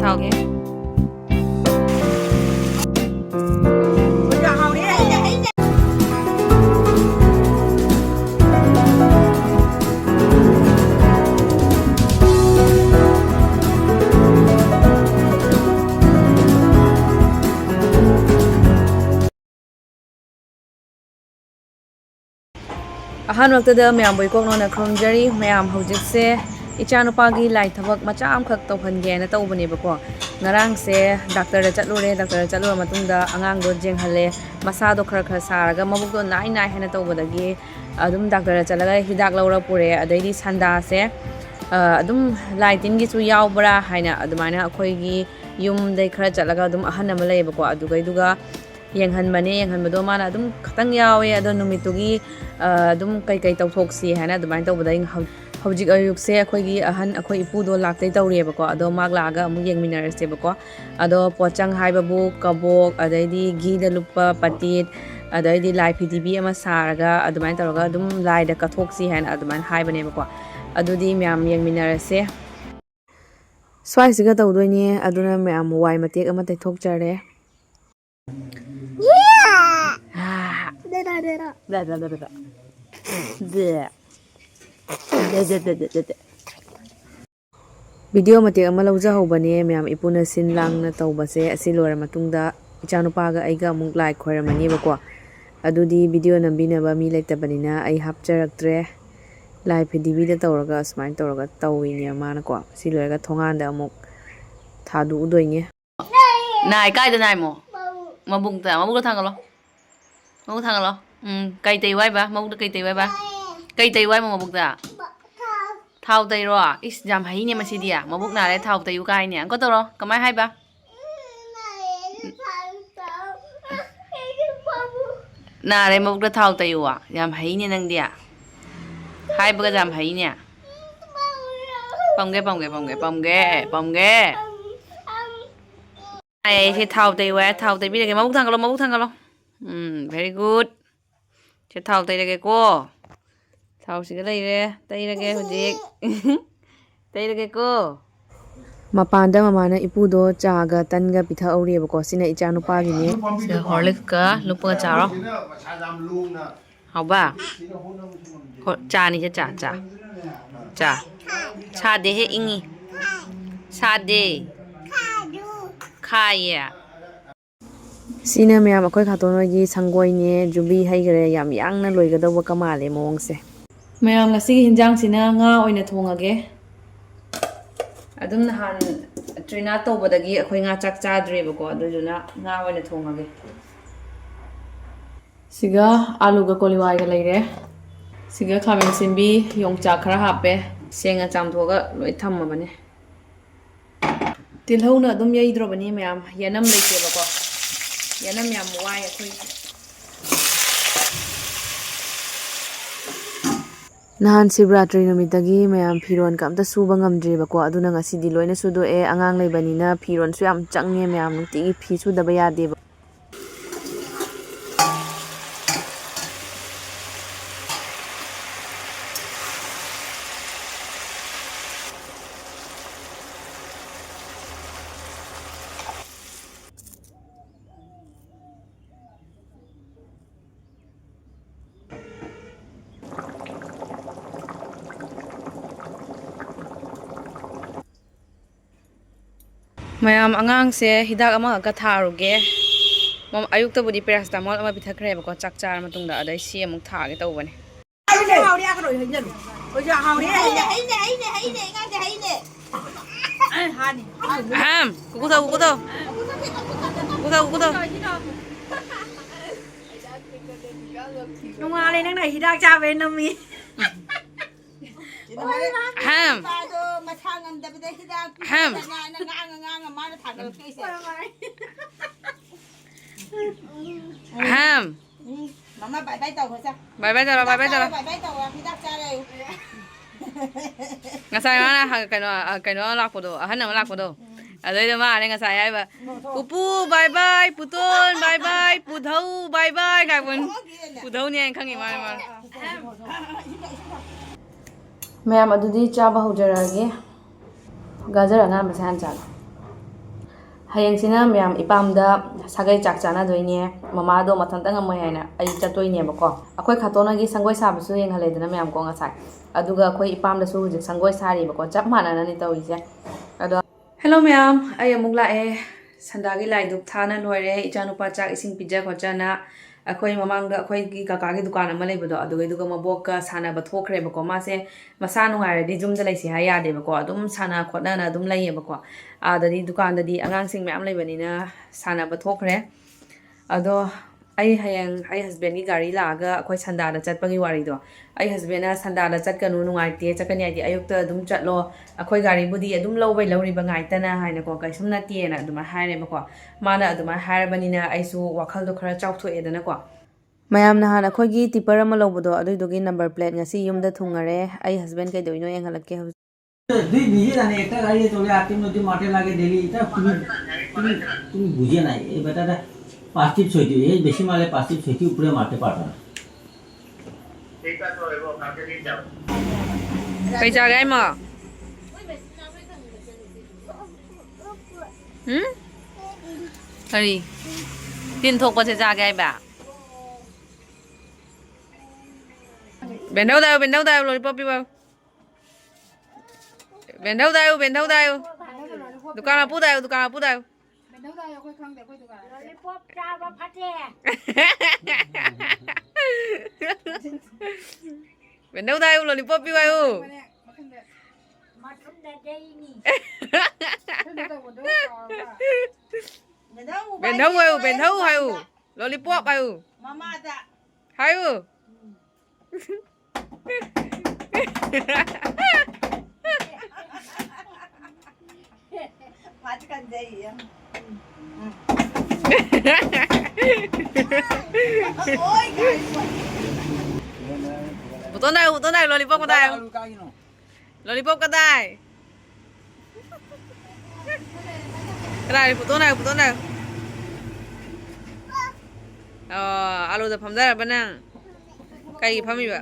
ꯊꯥꯎꯒꯦ ꯑꯍꯥꯟꯕꯗ ꯃꯌꯥꯝꯕꯨ ꯏꯀꯣꯛꯅꯣꯅ ꯈꯨꯔꯨꯝꯖꯔꯤ ꯃꯌꯥꯝ ꯍꯧꯖꯤꯛꯁꯦ ꯏꯆꯥꯅꯨꯄꯥꯒꯤ ꯂꯥꯏ ꯊꯕꯛ ꯃꯆꯥ ꯑꯃꯈꯛ ꯇꯧꯍꯟꯒꯦꯅ ꯇꯧꯕꯅꯦꯕꯀꯣ ꯉꯔꯥꯡꯁꯦ ꯗꯥꯛꯇꯔꯗ ꯆꯠꯂꯨꯔ ꯃꯇꯨꯡꯗ ꯑꯉꯥꯡꯗꯣ ꯖꯦꯡꯍꯜꯂꯦ ꯃꯁꯥꯗꯣ ꯈꯔ ꯁꯥꯔꯒ ꯃꯕꯨꯛꯇꯣ ꯅꯥꯏ ꯍꯥꯏꯅ ꯇꯧꯕꯗꯒꯤ ꯑꯗꯨꯝ ꯗꯥꯛꯇꯔꯗ ꯆꯠꯂꯒ ꯍꯤꯗꯥꯛ ꯂꯧꯔ ꯄꯨꯔꯦ ꯑꯗꯩꯗꯤ ꯁꯟꯗꯥꯁꯦ ꯑꯗꯨꯝ ꯂꯥꯏ ꯇꯤꯟꯒꯤꯁꯨ ꯌꯥꯎꯕ꯭ꯔꯥ ꯍꯥꯏꯅ ꯑꯗꯨꯃꯥꯏꯅ ꯑꯩꯈꯣꯏꯒꯤ ꯌꯨꯝꯗꯩ ꯈꯔ ꯆꯠꯂꯒ ꯑꯗꯨꯝ ꯑꯍꯟ ꯑꯃ ꯂꯩꯌꯦꯕꯀோ ꯑꯗꯨꯒ ꯌꯦꯡꯍꯟꯕꯗꯣ ꯃꯥꯅ ꯑꯗꯨꯝ ꯈꯤꯇꯪ ꯌꯥꯎꯋꯦ ꯑꯗꯣ ꯅꯨꯃꯤꯠꯇꯨꯒꯤ ꯑꯗꯨꯝ ꯀꯩ ꯇꯧꯊꯣꯛꯁꯤ ꯍꯥꯏꯅ ꯑꯗꯨꯃꯥꯏꯅ ꯇꯧꯕꯗ ꯍꯧꯖꯤꯛ ꯑꯌꯨꯛꯁꯦ ꯑꯩꯈꯣꯏ ꯏꯄꯨꯗꯣ ꯂꯥꯛꯇꯩ ꯇꯧꯔꯤꯑꯕꯀꯣ ꯑꯗꯣ ꯃꯥꯛ ꯂꯥꯛꯑꯒ ꯑꯃꯨꯛ ꯌꯦꯡꯃꯤꯟꯅꯔꯁꯦꯕꯀꯣ ꯑꯗꯣ ꯄꯣꯠꯆꯪ ꯍꯥꯏꯕꯕꯨ ꯀꯕꯣꯛ ꯑꯗꯩꯗꯤ ꯘꯤꯗ ꯂꯨꯞꯄ ꯄꯇꯤꯠ ꯑꯗꯩꯗꯤ ꯂꯥꯏ ꯐꯤꯗꯤꯕꯤ ꯑꯃ ꯁꯥꯔꯒ ꯑꯗꯨꯃꯥꯏꯅ ꯇꯧꯔꯒ ꯑꯗꯨꯝ ꯂꯥꯏꯗ ꯀꯠꯊꯣꯛꯁꯤ ꯍꯥꯏꯅ ꯑꯗꯨꯃꯥꯏꯅ ꯍꯥꯏꯕꯅꯦꯕꯀꯣ ꯑꯗꯨꯗꯤ ꯃꯌꯥꯝ ꯌꯦꯡꯃꯤꯟꯅꯔꯁꯦ ꯁ꯭ꯋꯥꯏꯁꯤꯒ ꯇꯧꯗꯣꯏꯅꯦ ꯑꯗꯨꯅ ꯃꯌꯥꯝ ꯋꯥꯏ ꯃꯇꯦꯛ ꯑꯃ ꯇꯩꯊꯣꯛꯆꯔꯦ ꯚꯤꯗꯤꯑꯣ ꯃꯇꯦꯛ ꯑꯃ ꯂꯧꯖꯍꯧꯕꯅꯦ ꯃꯌꯥꯝ ꯏꯄꯨꯅ ꯁꯤꯟ ꯂꯥꯡꯅ ꯇꯧꯕꯁꯦ ꯑꯁꯤ ꯂꯣꯏꯔ ꯃꯇꯨꯡꯗ ꯏꯆꯥꯅꯨꯄꯥꯒ ꯑꯩꯒ ꯑꯃꯨꯛ ꯂꯥꯏ ꯈꯣꯏꯔꯝꯃꯅꯦꯕꯀꯣ ꯑꯗꯨꯗꯤ ꯚꯤꯗꯤꯑꯣ ꯅꯝꯕꯤꯅꯕ ꯃꯤ ꯂꯩꯇꯕꯅꯤꯅ ꯑꯩ ꯍꯥꯞꯆꯔꯛꯇ꯭ꯔꯦ ꯂꯥꯏ ꯐꯤꯗꯤꯕꯤꯗ ꯇꯧꯔꯒ ꯑꯁꯨꯃꯥꯏꯅ ꯇꯧꯔꯒ ꯇꯧꯋꯤꯅꯦ ꯃꯥꯅꯀꯣ ꯁꯤ ꯂꯣꯏꯔꯒ ꯊꯣꯡꯒꯥꯟꯗ ꯑꯃꯨꯛ ꯊꯥꯗꯣꯛꯎꯗꯣꯏꯅꯦ ꯅꯥꯏ ꯀꯥꯏꯗ ꯅꯥꯏꯃꯣ ꯃꯕꯨꯛꯇ ꯊꯥꯡꯒꯠꯂꯣ ꯃꯕꯨꯛ ꯊꯥꯡꯒꯠꯂꯣ ꯀꯩ ꯇꯩ ꯋꯥꯏꯕ ꯃꯕꯨꯛꯇ ꯀꯩ ꯇꯩ ꯋꯥꯏꯕ ꯀꯩ ꯇꯩ ꯋꯥꯏꯕ ꯃꯕꯨꯛꯇ ꯊꯥꯎ ꯇꯩꯔꯣ ꯏꯁ ꯌꯥꯝ ꯍꯩꯅꯦ ꯃꯁꯤꯗꯤ ꯃꯕꯨꯛ ꯅꯥꯔꯦ ꯊꯥꯎ ꯇꯩꯌꯨ ꯀꯥꯏꯅꯦ ꯑꯃꯨꯛꯀ ꯇꯧꯔꯣ ꯀꯃꯥꯏ ꯍꯥꯏꯕ ꯅꯥꯔꯦ ꯃꯕꯨꯛꯇ ꯊꯥꯎ ꯇꯩꯌꯨ ꯌꯥꯝ ꯍꯩꯅꯦ ꯅꯪꯗꯤ ꯍꯥꯏꯕꯒ ꯌꯥꯝ ꯍꯩꯅꯦ ꯄꯝꯒꯦ ꯑꯩꯁꯦ ꯊꯥꯎ ꯇꯩꯌꯨ ꯊꯥꯎ ꯇꯩꯕꯤꯔꯒꯦ ꯃꯕꯨꯛ ꯊꯥꯡꯒꯠꯂꯣ ꯚꯦꯔꯤ ꯒꯨꯗ ꯁꯤ ꯊꯥꯎ ꯇꯩꯔꯒꯦꯀꯣ ꯊꯥꯎꯁꯤꯒ ꯇꯩꯔꯒꯦ ꯍꯧꯖꯤꯛ ꯇꯩꯔꯒꯦꯀꯣ ꯃꯄꯥꯟꯗ ꯃꯃꯥꯅ ꯏꯄꯨꯗꯣ ꯆꯥꯒ ꯇꯟꯒ ꯄꯤꯊꯛꯍꯧꯔꯤꯑꯕꯀꯣ ꯁꯤꯅ ꯏꯆꯥꯅꯨꯄꯥꯒꯤꯅꯤ ꯁꯤꯗ ꯍꯣꯔꯂꯤꯛꯁꯀ ꯂꯨꯞꯄꯒ ꯆꯥꯔꯣ ꯍꯥꯎꯕ ꯆꯥꯅꯤꯁꯦ ꯆꯥ ꯁꯥꯗꯦꯍꯦ ꯏꯪꯉꯤ ꯁꯥꯗꯦ ꯈꯥꯏꯌꯦ ꯁꯤꯅ ꯃꯌꯥꯝ ꯑꯩꯈꯣꯏ ꯈꯥꯇꯣꯟ ꯁꯪꯒꯣꯏꯅꯦ ꯌꯨꯕꯤ ꯍꯩꯈꯔꯦ ꯌꯥꯝ ꯌꯥꯡꯅ ꯂꯣꯏꯒꯗꯧꯕ ꯃꯥꯜꯂꯦ ꯃꯑꯣꯡꯁꯦ ꯃꯌꯥꯝ ꯉꯁꯤꯒꯤ ꯍꯤꯟꯖꯥꯡꯁꯤꯅ ꯉꯥ ꯑꯣꯏꯅ ꯊꯣꯡꯉꯒꯦ ꯑꯗꯨꯝ ꯅꯍꯥꯟ ꯇ꯭ꯔꯤꯅꯥꯠ ꯇꯧꯕꯗꯒꯤ ꯑꯩꯈꯣꯏ ꯉꯥ ꯆꯥꯛ ꯆꯥꯗ꯭ꯔꯦꯕꯀꯣ ꯑꯗꯨꯗꯨꯅ ꯉꯥ ꯑꯣꯏꯅ ꯊꯣꯡꯉꯒꯦ ꯁꯤꯒ ꯑꯂꯨꯒ ꯀꯣꯂꯤꯋꯥꯏꯒ ꯂꯩꯔꯦ ꯁꯤꯒ ꯈꯥꯃꯦꯟ ꯑꯁꯤꯟꯕꯤ ꯌꯣꯡꯆꯥꯛ ꯈꯔ ꯍꯥꯞꯄꯦ ꯁꯦꯡꯅ ꯆꯥꯝꯊꯣꯛꯑꯒ ꯂꯣꯏ ꯊꯝꯃꯕꯅꯦ ꯇꯤꯜꯍꯧꯅ ꯑꯗꯨꯝ ꯌꯩꯗ꯭ꯔꯕꯅꯤ ꯃꯌꯥꯝ ꯌꯦꯅꯝ ꯂꯩꯇꯦꯕꯀꯣ ꯌꯦꯅꯝ ꯌꯥꯝ ꯋꯥꯏ ꯑꯩꯈꯣꯏ ꯅꯍꯥꯟ ꯁꯤꯕꯔꯥꯇ꯭ꯔꯤ ꯅꯨꯃꯤꯠꯇꯒꯤ ꯃꯌꯥꯝ ꯐꯤꯔꯣꯟꯒ ꯑꯝꯇ ꯁꯨꯕ ꯉꯝꯗ꯭ꯔꯦꯕꯀꯣ ꯑꯗꯨꯅ ꯉꯁꯤꯗꯤ ꯂꯣꯏꯅ ꯁꯨꯗꯣꯛꯑꯦ ꯑꯉꯥꯡ ꯂꯩꯕꯅꯤꯅ ꯐꯤꯔꯣꯟꯁꯨ ꯌꯥꯝ ꯆꯪꯉꯦ ꯃꯌꯥꯝ ꯅꯨꯡꯇꯤꯒꯤ ꯐꯤ ꯁꯨꯗꯕ ꯌꯥꯗꯦꯕ ꯃꯌꯥꯝ ꯑꯉꯥꯡꯁꯦ ꯍꯤꯗꯥꯛ ꯑꯃꯈꯛꯀ ꯊꯥꯔꯨꯒꯦ ꯑꯌꯨꯛꯇꯕꯨꯗꯤ ꯄꯦꯔꯥꯁꯤꯇꯥꯃꯣꯜ ꯑꯃ ꯄꯤꯊꯛꯈ꯭ꯔꯦꯕꯀꯣ ꯆꯥꯛ ꯆꯥꯔ ꯃꯇꯨꯡꯗ ꯑꯗꯩ ꯁꯤ ꯑꯃꯨꯛ ꯊꯥꯒꯦ ꯇꯧꯕꯅꯦ ꯅꯣꯡꯉꯥꯜꯂꯦ ꯅꯪꯅ ꯍꯤꯗꯥꯛ ꯆꯥꯕꯩ ꯅꯝꯃꯤ ꯃꯁꯥ ꯉꯝꯗꯕꯗ ꯍꯤꯗꯥꯛ ꯉꯥꯡꯉ ꯃꯥꯅ ꯊꯥꯡꯒꯠꯂꯛꯇꯣꯏꯁꯦ ꯃꯃꯥ ꯕꯥꯏ ꯕꯥꯏ ꯇꯧꯈ꯭ꯔꯣ ꯕꯥꯏ ꯕꯥꯏ ꯇꯧꯔꯣ ꯕꯥꯏ ꯕꯥꯏ ꯇꯧꯔꯣ ꯍꯤꯗꯥꯛ ꯆꯥꯔꯦ ꯉꯁꯥꯏ ꯃꯥꯅ ꯀꯩꯅꯣ ꯂꯥꯛꯄꯗꯣ ꯑꯍꯟ ꯑꯃ ꯂꯥꯛꯄꯗꯣ ꯑꯗꯩꯗ ꯃꯥꯅꯦ ꯉꯁꯥꯏ ꯍꯥꯏꯕ ꯄꯨꯄꯨ ꯕꯥꯏ ꯕꯥꯏ ꯄꯨꯇꯣꯟ ꯕꯥꯏ ꯕꯥꯏ ꯄꯨꯙꯧ ꯕꯥꯏ ꯕꯥꯏ ꯀꯥꯏꯕꯣꯟ ꯄꯨꯙꯧꯅꯤ ꯍꯥꯏꯅ ꯈꯪꯉꯤ ꯃꯥꯅꯦ ꯃꯌꯥꯝ ꯑꯗꯨꯗꯤ ꯆꯥꯕ ꯍꯧꯖꯔꯛꯑꯒꯦ ꯒꯥꯖꯔ ꯑꯉꯥꯟꯕꯁꯦ ꯍꯥꯟꯅ ꯆꯥꯒꯦ ꯍꯌꯦꯡꯁꯤꯅ ꯃꯌꯥꯝ ꯏꯄꯥꯝꯗ ꯁꯥꯒꯩ ꯆꯥꯛ ꯆꯥꯅꯗꯣꯏꯅꯦ ꯃꯃꯥꯗꯣ ꯃꯊꯟꯇ ꯉꯝꯃꯣꯏ ꯍꯥꯏꯅ ꯑꯩ ꯆꯠꯇꯣꯏꯅꯦꯕꯀꯣ ꯑꯩꯈꯣꯏ ꯈꯥꯇꯣꯟꯅꯒꯤ ꯁꯪꯒꯣꯏ ꯁꯥꯕꯁꯨ ꯌꯦꯡꯍꯜꯂꯦꯗꯅ ꯃꯌꯥꯝ ꯀꯣ ꯉꯁꯥꯏ ꯑꯗꯨꯒ ꯑꯩꯈꯣꯏ ꯏꯄꯥꯝꯗꯁꯨ ꯍꯧꯖꯤꯛ ꯁꯪꯒꯣꯏ ꯁꯥꯔꯤꯕꯀꯣ ꯆꯞ ꯃꯥꯟꯅꯅꯅꯤ ꯇꯧꯔꯤꯁꯦ ꯑꯗꯣ ꯍꯦꯜꯂꯣ ꯃꯌꯥꯝ ꯑꯩ ꯑꯃꯨꯛ ꯂꯥꯛꯑꯦ ꯁꯟꯗꯥꯒꯤ ꯂꯥꯏꯗꯨꯛ ꯊꯥꯅ ꯂꯣꯏꯔꯦ ꯏꯆꯥꯅꯨꯄꯥ ꯆꯥꯛ ꯏꯁꯤꯡ ꯄꯤꯖ ꯈꯣꯠꯆꯅ ꯑꯩꯈꯣꯏ ꯃꯃꯥꯡꯗ ꯑꯩꯈꯣꯏꯒꯤ ꯀꯀꯥꯒꯤ ꯗꯨꯀꯥꯟ ꯑꯃ ꯂꯩꯕꯗꯣ ꯑꯗꯨꯒ ꯃꯕꯣꯛꯀ ꯁꯥꯟꯅꯕ ꯊꯣꯛꯈ꯭ꯔꯦꯕꯀꯣ ꯃꯥꯁꯦ ꯃꯁꯥ ꯅꯨꯡꯉꯥꯏꯔꯗꯤ ꯌꯨꯝꯗ ꯂꯩꯁꯤ ꯍꯥꯏ ꯌꯥꯗꯦꯕꯀꯣ ꯑꯗꯨꯝ ꯁꯥꯟꯅ ꯈꯣꯠꯅꯅ ꯑꯗꯨꯝ ꯂꯩꯌꯦꯕꯀꯣ ꯑꯥꯗꯗꯤ ꯗꯨꯀꯥꯟꯗꯗꯤ ꯑꯉꯥꯡꯁꯤꯡ ꯃꯌꯥꯝ ꯂꯩꯕꯅꯤꯅ ꯁꯥꯟꯅꯕ ꯊꯣꯛꯈ꯭ꯔꯦ ꯑꯗꯣ ꯑꯩ ꯍꯌꯦꯡ ꯑꯩ ꯍꯁꯕꯦꯟꯒꯤ ꯒꯥꯔꯤ ꯂꯥꯛꯑꯒ ꯑꯩꯈꯣꯏ ꯁꯟꯗꯥꯗ ꯆꯠꯄꯒꯤ ꯋꯥꯔꯤꯗꯣ ꯑꯩ ꯍꯁꯕꯦꯟꯅ ꯁꯟꯗꯥꯗ ꯆꯠꯀꯅꯨ ꯅꯨꯡꯉꯥꯏꯇꯦ ꯆꯠꯀꯅꯤ ꯍꯥꯏꯗꯤ ꯑꯌꯨꯛꯇ ꯑꯗꯨꯝ ꯆꯠꯂꯣ ꯑꯩꯈꯣꯏ ꯒꯥꯔꯤꯕꯨꯗꯤ ꯑꯗꯨꯝ ꯂꯧꯕꯩ ꯂꯧꯔꯤꯕ ꯉꯥꯏꯇꯅ ꯍꯥꯏꯅꯀꯣ ꯀꯩꯁꯨꯝ ꯅꯠꯇꯦꯅ ꯑꯗꯨꯃꯥꯏꯅ ꯍꯥꯏꯔꯦꯕꯀꯣ ꯃꯥꯅ ꯑꯗꯨꯃꯥꯏꯅ ꯍꯥꯏꯔꯕꯅꯤನ ꯑꯩꯁꯨ ꯋꯥꯈꯜꯗꯣ ꯈꯔ ꯆꯥꯎꯊꯣꯛꯑꯦꯗꯅꯀꯣ ꯃꯌꯥꯝ ꯅꯍꯥꯟ ꯑꯩꯈꯣꯏꯒꯤ ꯇꯤꯄꯔ ꯑꯃ ꯂꯧꯕꯗꯣ ꯑꯗꯨꯏꯗꯨꯒꯤ ꯅꯝꯕꯔ プレート ꯉꯁꯤ ꯌꯨꯝꯗ ꯊꯨꯡꯉꯔꯦ ꯑꯩ হসবেন্ড কইদꯣইনো ꯌꯦꯡꯍꯜꯂꯛꯀꯦ হꯧꯖꯤꯛ দুই নিজে জানে একটা গাড়ি চলে আটটি নদী মাঠে লাগে ডেলি এটা তুমি তুমি তুমি বুঝে নাই এই বেটাটা 5 টিপ 6 টিপ এই বেশি মালে 5 টিপ 6 টিপ উপরে মারতে পারবে না ঠিক আছে এগো কাকে নিয়ে যাও কই জায়গায় মা করি তিন থোকপছে জায়গায় বা bên đâu đâu lollipop đi bao bên đâu đâu dukaan apa đâu Bên đâu đây khôi không để khôi được à? Lollipop cha và phát trẻ. bên đâu lollipop đi bao Mà không để đây nhỉ. bên đâu lollipop bao Mama ta. hai Matikan day yan. Ôi guys. Puto này lollipop cái đây lollipop cái đây puto này alo giờ phẩm ra là bên nào cây phẩm gì vậy